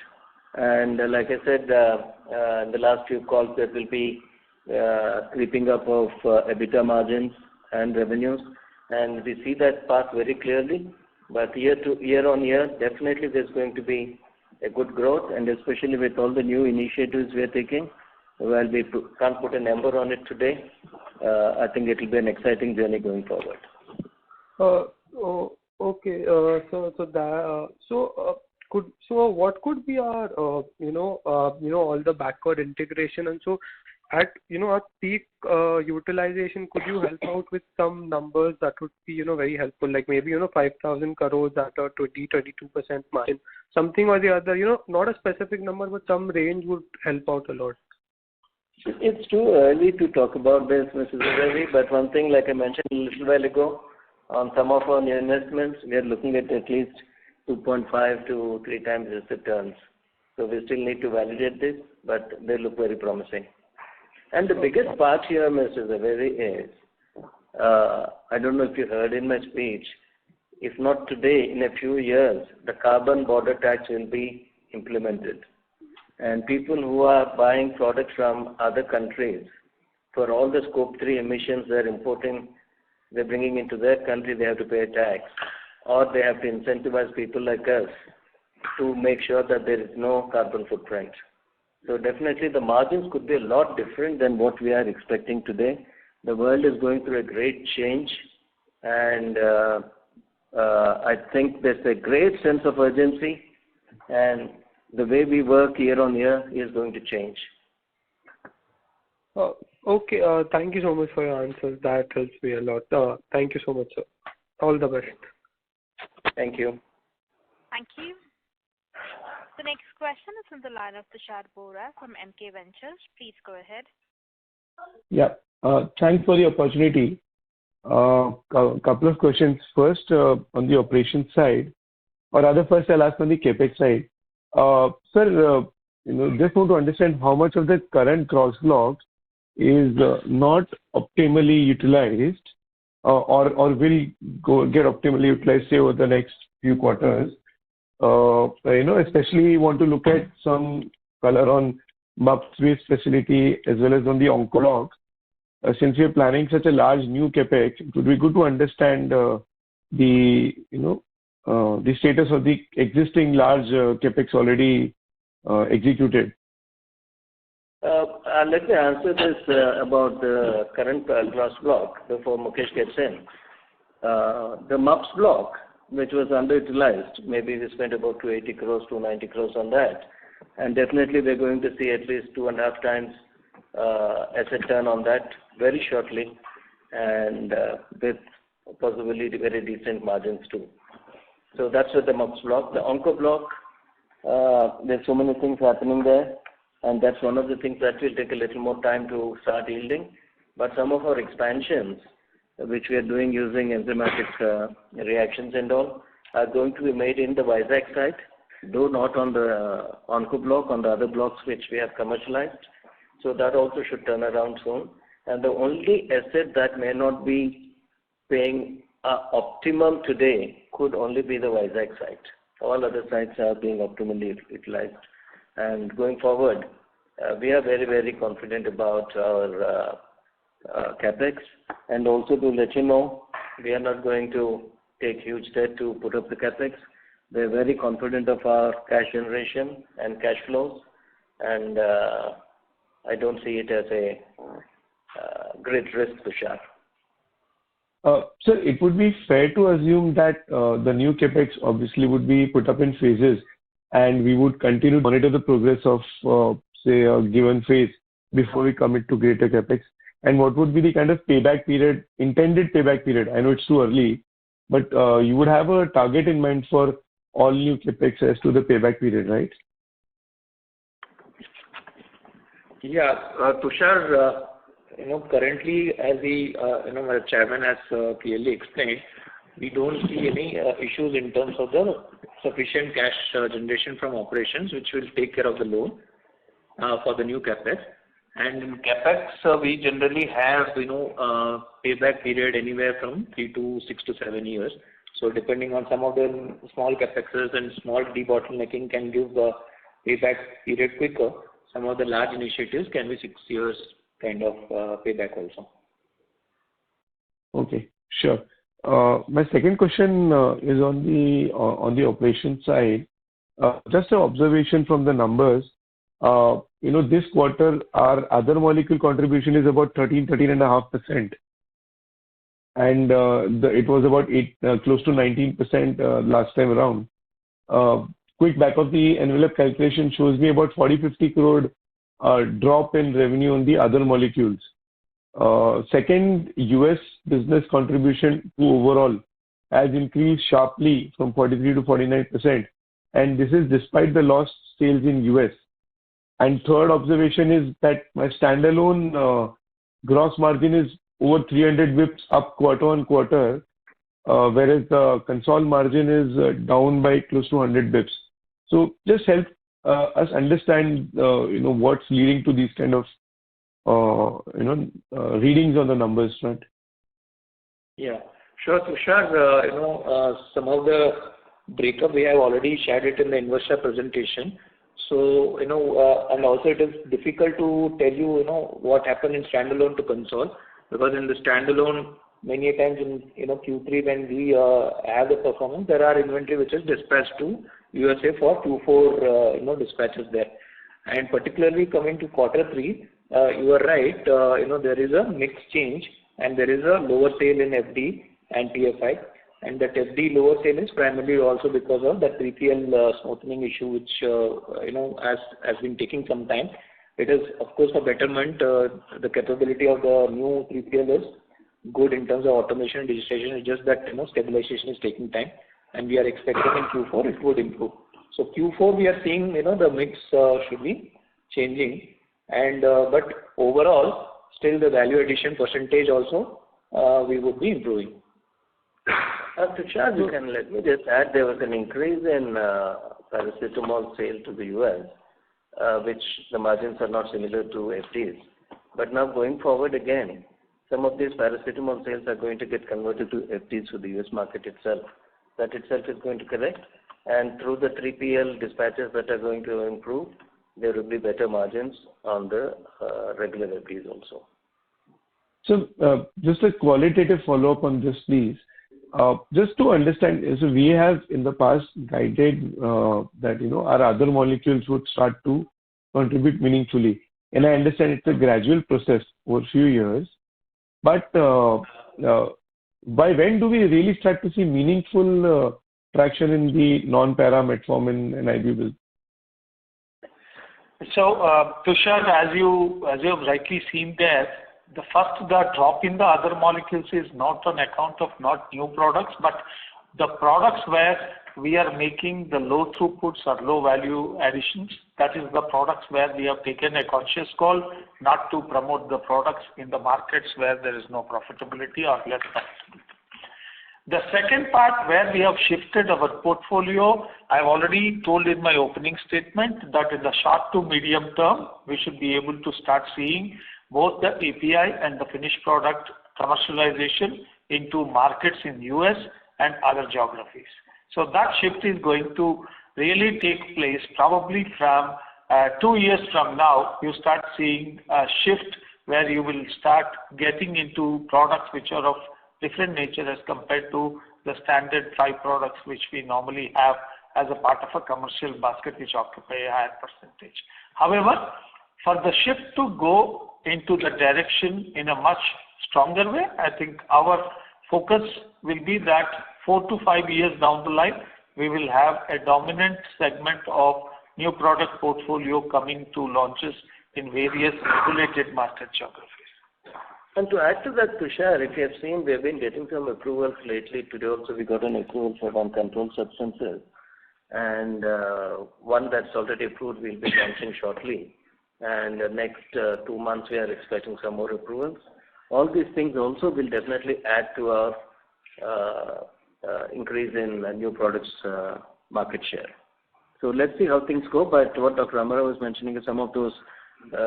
And like I said, in the last few calls, there will be creeping up of EBITDA margins and revenues, and we see that path very clearly. But year on year, definitely there's going to be a good growth, and especially with all the new initiatives we are taking. While we can't put a number on it today, I think it will be an exciting journey going forward. Okay. So what could be our, all the backward integration, and so at, at peak utilization, could you help out with some numbers that would be, very helpful, like maybe, 5,000 crores at a 22% margin, something or the other, not a specific number, but some range would help out a lot. It's too early to talk about this, Mrs. Zaveri, but one thing, like I mentioned a little while ago, on some of our new investments, we are looking at least 2.5 to 3 times its returns. So we still need to validate this, but they look very promising. And the biggest part here, Mr. Zaveri, is, I don't know if you heard in my speech, if not today, in a few years, the carbon border tax will be implemented. And people who are buying products from other countries, for all the scope 3 emissions they're bringing into their country, they have to pay a tax. Or they have to incentivize people like us to make sure that there is no carbon footprint. So definitely the margins could be a lot different than what we are expecting today. The world is going through a great change, and I think there's a great sense of urgency, and the way we work year on year is going to change. Okay, thank you so much for your answers. That helps me a lot. Thank you so much, sir. All the best. Thank you. Thank you. The next question is on the line of Tushar Bora from MK Ventures. Please go ahead. Yeah, thanks for the opportunity. Couple of questions. First, on the operations side, or rather first I'll ask on the CapEx side. Sir, just want to understand how much of the current cross blocks is not optimally utilized or will get optimally utilized, say, over the next few quarters. Especially want to look at some color on MUPS waste facility as well as on the onco since we are planning such a large new capex, it would be good to understand the status of the existing large capex already executed. Let me answer this about the current cross block before Mukesh gets in. The MUPS block, which was underutilized, maybe we spent about 280 crores, 290 crores on that. And definitely we're going to see at least 2.5 times asset turn on that very shortly, and with possibly very decent margins too. So that's with the MUPS block. The onco block, there's so many things happening there, and that's one of the things that will take a little more time to start yielding. But some of our expansions, which we are doing using enzymatic reactions and all, are going to be made in the Vizag site, though not on the onco block, on the other blocks which we have commercialized. So that also should turn around soon. And the only asset that may not be paying optimum today could only be the Vizag site. All other sites are being optimally utilized. And going forward, we are very, very confident about our capex. And also to let you know, we are not going to take huge debt to put up the capex. We are very confident of our cash generation and cash flows, and I don't see it as a great risk, Tushar. Sir, it would be fair to assume that the new capex obviously would be put up in phases, and we would continue to monitor the progress of, say, a given phase before we commit to greater capex. And what would be the kind of payback period, intended payback period? I know it's too early, but you would have a target in mind for all new capex as to the payback period, right? Yeah, Tushar, currently, as the our chairman has clearly explained, we don't see any issues in terms of the sufficient cash generation from operations, which will take care of the loan for the new capex. And in capex, we generally have payback period anywhere from 3 to 6 to 7 years. So depending on some of the small capexes and small debottlenecking can give the payback period quicker. Some of the large initiatives can be 6 years kind of payback also. Okay, sure. My second question is on the operation side. Just an observation from the numbers. This quarter, our other molecule contribution is about 13.5%. And it was about close to 19% last time around. Quick back of the envelope calculation shows me about 40-50 crore drop in revenue on the other molecules. Second, US business contribution to overall has increased sharply from 43 to 49%, and this is despite the lost sales in US. And third observation is that my standalone gross margin is over 300 bips up quarter on quarter, whereas the consol margin is down by close to 100 bips. So just help us understand, what's leading to these kind of, readings on the numbers front. Yeah, sure, Tushar. Some of the breakup we have already shared it in the investor presentation. So, and also it is difficult to tell you, what happened in standalone to console, because in the standalone, many times in, Q3 when we have the performance, there are inventory which is dispatched to USA for Q4, dispatches there. And particularly coming to quarter 3, you are right, there is a mix change and there is a lower sale in FD and PFI. And that FD lower sale is primarily also because of that 3PL smoothening issue, which, has been taking some time. It is, of course, a betterment. The capability of the new 3PL is good in terms of automation and digitization. It's just that, stabilization is taking time. And we are expecting in Q4 it would improve. So Q4 we are seeing, the mix should be changing. And but overall, still the value addition percentage also, we would be improving. Tushar, you can let me just add, there was an increase in paracetamol sale to the US, which the margins are not similar to FDs. But now going forward again, some of these paracetamol sales are going to get converted to FDs for the US market itself. That itself is going to correct. And through the 3PL dispatches that are going to improve, there will be better margins on the regular FDs also. So just a qualitative follow-up on this, please. Just to understand, so we have in the past guided that our other molecules would start to contribute meaningfully, and I understand it's a gradual process over a few years. But by when do we really start to see meaningful traction in the non-para metformin and IV business? So, Tushar, as you have rightly seen there, the drop in the other molecules is not on account of not new products, but the products where we are making the low throughputs or low value additions. That is the products where we have taken a conscious call not to promote the products in the markets where there is no profitability or less profitability. The second part where we have shifted our portfolio, I've already told in my opening statement that in the short to medium term, we should be able to start seeing both the API and the finished product commercialization into markets in US and other geographies. So that shift is going to really take place probably from 2 years from now, you start seeing a shift where you will start getting into products which are of different nature as compared to the standard 5 products which we normally have as a part of a commercial basket which occupy a higher percentage. However, for the shift to go into the direction in a much stronger way, I think our focus will be that 4 to 5 years down the line, we will have a dominant segment of new product portfolio coming to launches in various regulated market geographies. And to add to that, Tushar, if you have seen, we have been getting some approvals lately. Today also we got an approval for one controlled substances. And one that's already approved we'll be launching shortly. And the next 2 months we are expecting some more approvals. All these things also will definitely add to our increase in new products market share. So let's see how things go. But what Dr. Amara was mentioning is some of those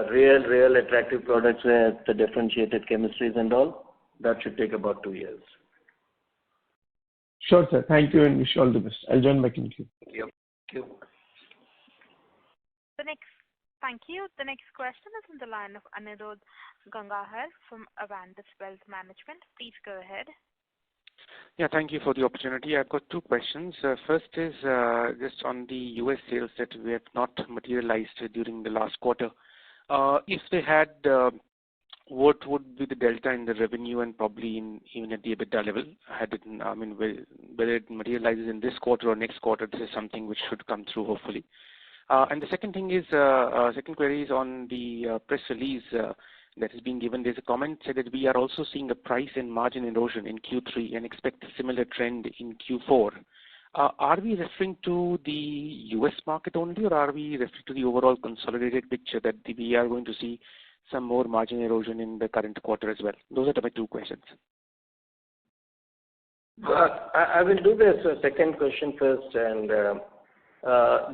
real attractive products with the differentiated chemistries and all, that should take about 2 years. Sure, sir. Thank you and wish you all the best. I'll join back in queue. Yep. Thank you. Thank you. The next question is on the line of Anirudh Gangahar from Avendus Wealth Management. Please go ahead. Yeah, thank you for the opportunity. I've got 2 questions. First is just on the US sales that we have not materialized during the last quarter. If they had, what would be the delta in the revenue and probably even at the EBITDA level? Whether it materializes in this quarter or next quarter, this is something which should come through hopefully. And the second thing is, second query is on the press release that is being given. There's a comment said that we are also seeing a price and margin erosion in Q3 and expect a similar trend in Q4. Are we referring to the US market only, or are we referring to the overall consolidated picture that we are going to see some more margin erosion in the current quarter as well? Those are my 2 questions. I will do this second question first, and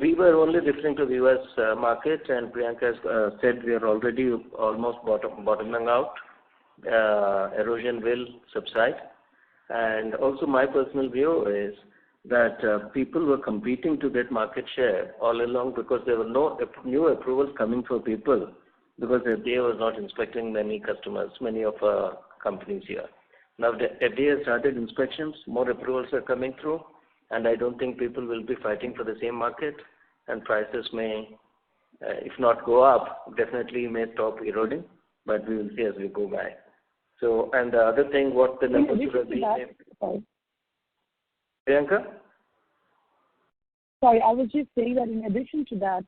we were only referring to the US market, and Priyanka has said we are already almost bottoming out. Erosion will subside. And also my personal view is that people were competing to get market share all along because there were no new approvals coming for people because the FDA was not inspecting many customers, many of our companies here. Now the FDA has started inspections, more approvals are coming through, and I don't think people will be fighting for the same market, and prices may, if not go up, definitely may stop eroding, but we will see as we go by. So, and the other thing, what the numbers should have been. Priyanka? Sorry, I was just saying that in addition to that,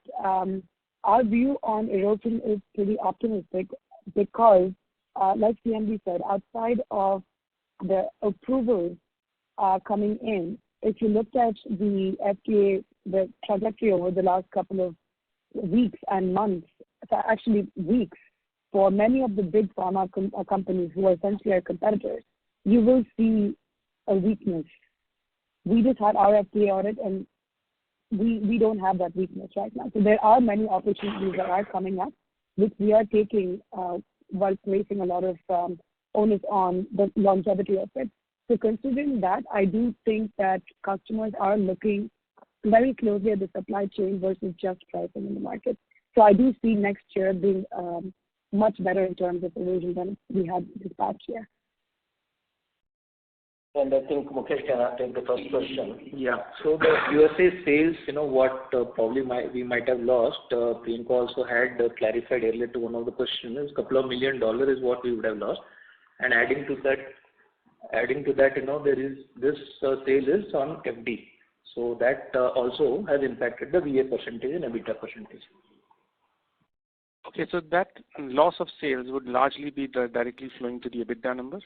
our view on erosion is pretty optimistic because, like CMD said, outside of the approvals coming in, if you looked at the FDA, the trajectory over the last couple of weeks and months, actually weeks, for many of the big pharma companies who are essentially our competitors, you will see a weakness. We just had our FDA audit, and we don't have that weakness right now. So there are many opportunities that are coming up, which we are taking while placing a lot of onus on the longevity of it. So considering that, I do think that customers are looking very closely at the supply chain versus just pricing in the market. So I do see next year being much better in terms of erosion than we had this past year. And I think Mukesh can take the first question. Yeah. So the USA sales, what probably we might have lost. Priyanka also had clarified earlier to one of the questions. A couple of $1 million is what we would have lost. And adding to that, there is this sale is on FD. So that also has impacted the VA percentage and EBITDA percentage. Okay, so that loss of sales would largely be directly flowing to the EBITDA number?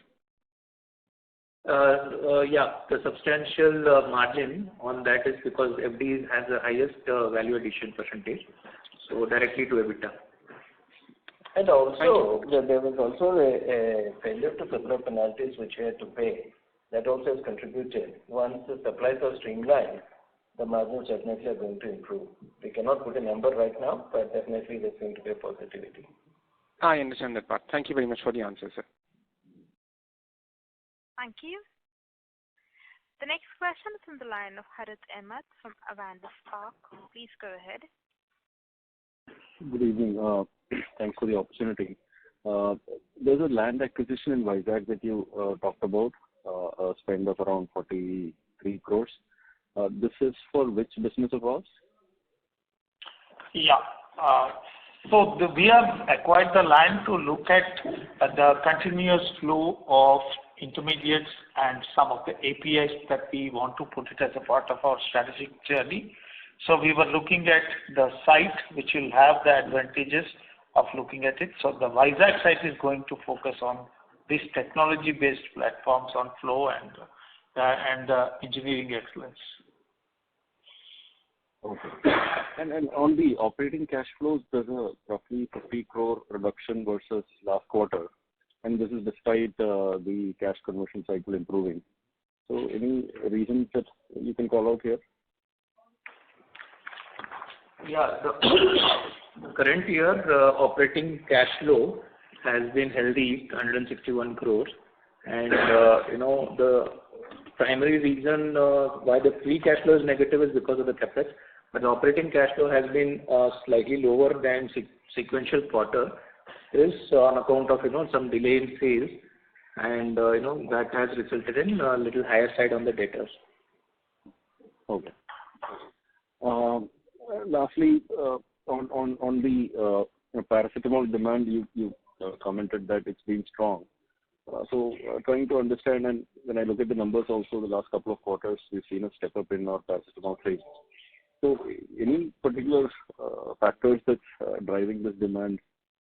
Yeah, the substantial margin on that is because FD has the highest value addition percentage, so directly to EBITDA. And also, there was also a failure to supply penalties which we had to pay. That also has contributed. Once the supplies are streamlined, the margins definitely are going to improve. We cannot put a number right now, but definitely there's going to be a positivity. I understand that part. Thank you very much for the answer, sir. Thank you. The next question is on the line of Harith Ahmed from Avendus Spark. Please go ahead. Good evening. Thanks for the opportunity. There's a land acquisition in Vizag that you talked about, a spend of around 43 crores. This is for which business of ours? Yeah. We have acquired the land to look at the continuous flow of intermediates and some of the APIs that we want to put it as a part of our strategic journey. So we were looking at the site which will have the advantages of looking at it. So the Vizag site is going to focus on these technology-based platforms on flow and engineering excellence. Okay. And on the operating cash flows, there's a roughly 50 crore reduction versus last quarter, and this is despite the cash conversion cycle improving. So any reasons that you can call out here? Yeah, the current year operating cash flow has been healthy, 161 crores, and the primary reason why the free cash flow is negative is because of the capex, but the operating cash flow has been slightly lower than sequential quarter is on account of some delay in sales, and that has resulted in a little higher side on the debtors. Okay. Lastly, on the paracetamol demand, you commented that it's been strong. So trying to understand, and when I look at the numbers also the last couple of quarters, we've seen a step up in our paracetamol sales. So any particular factors that's driving this demand?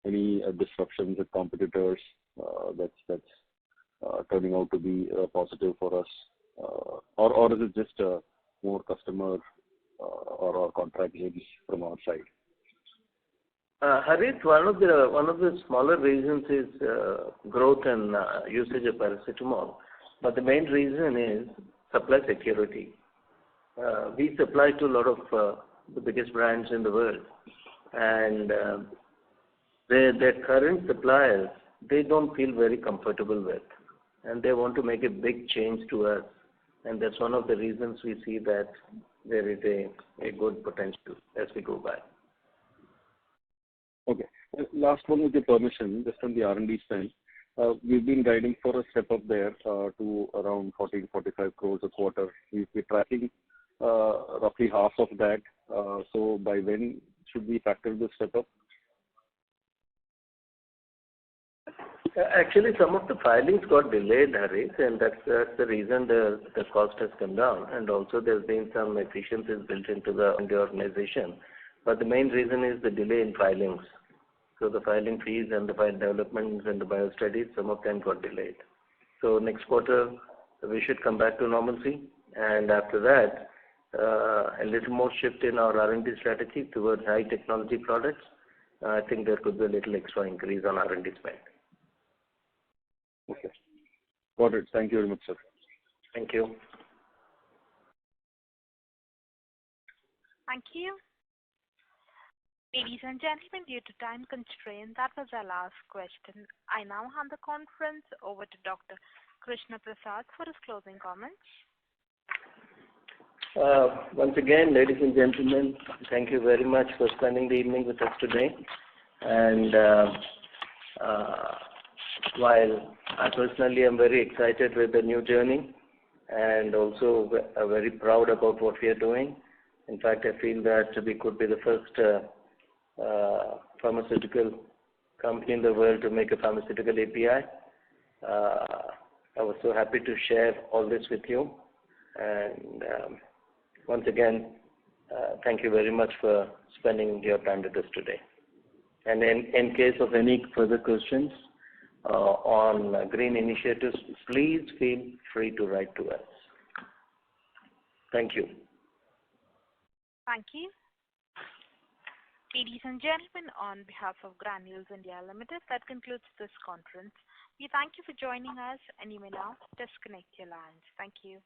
Any disruptions with competitors that's turning out to be positive for us, or is it just more customer or contract wins from our side? Harith, one of the smaller reasons is growth and usage of paracetamol, but the main reason is supply security. We supply to a lot of the biggest brands in the world, and their current suppliers, they don't feel very comfortable with, and they want to make a big change to us, and that's one of the reasons we see that there is a good potential as we go by. Okay. Last one with your permission, just on the R&D spend. We've been guiding for a step up there to around 40-45 crores a quarter. We're tracking roughly half of that. So by when should we factor this step up? Actually, some of the filings got delayed, Harith, and that's the reason the cost has come down. And also there's been some efficiencies built into the organization. But the main reason is the delay in filings. So the filing fees and the file developments and the bio studies, some of them got delayed. So next quarter, we should come back to normalcy. And after that, a little more shift in our R&D strategy towards high technology products. I think there could be a little extra increase on R&D spend. Okay. Got it. Thank you very much, sir. Thank you. Thank you. Ladies and gentlemen, due to time constraint, that was our last question. I now hand the conference over to Dr. Krishna Prasad for his closing comments. Once again, ladies and gentlemen, thank you very much for spending the evening with us today. And while I personally am very excited with the new journey and also very proud about what we are doing. In fact, I feel that we could be the first pharmaceutical company in the world to make a pharmaceutical API. I was so happy to share all this with you. And once again, thank you very much for spending your time with us today. And in case of any further questions on green initiatives, please feel free to write to us. Thank you. Thank you. Ladies and gentlemen, on behalf of Granules India Limited, that concludes this conference. We thank you for joining us, and you may now disconnect your lines. Thank you.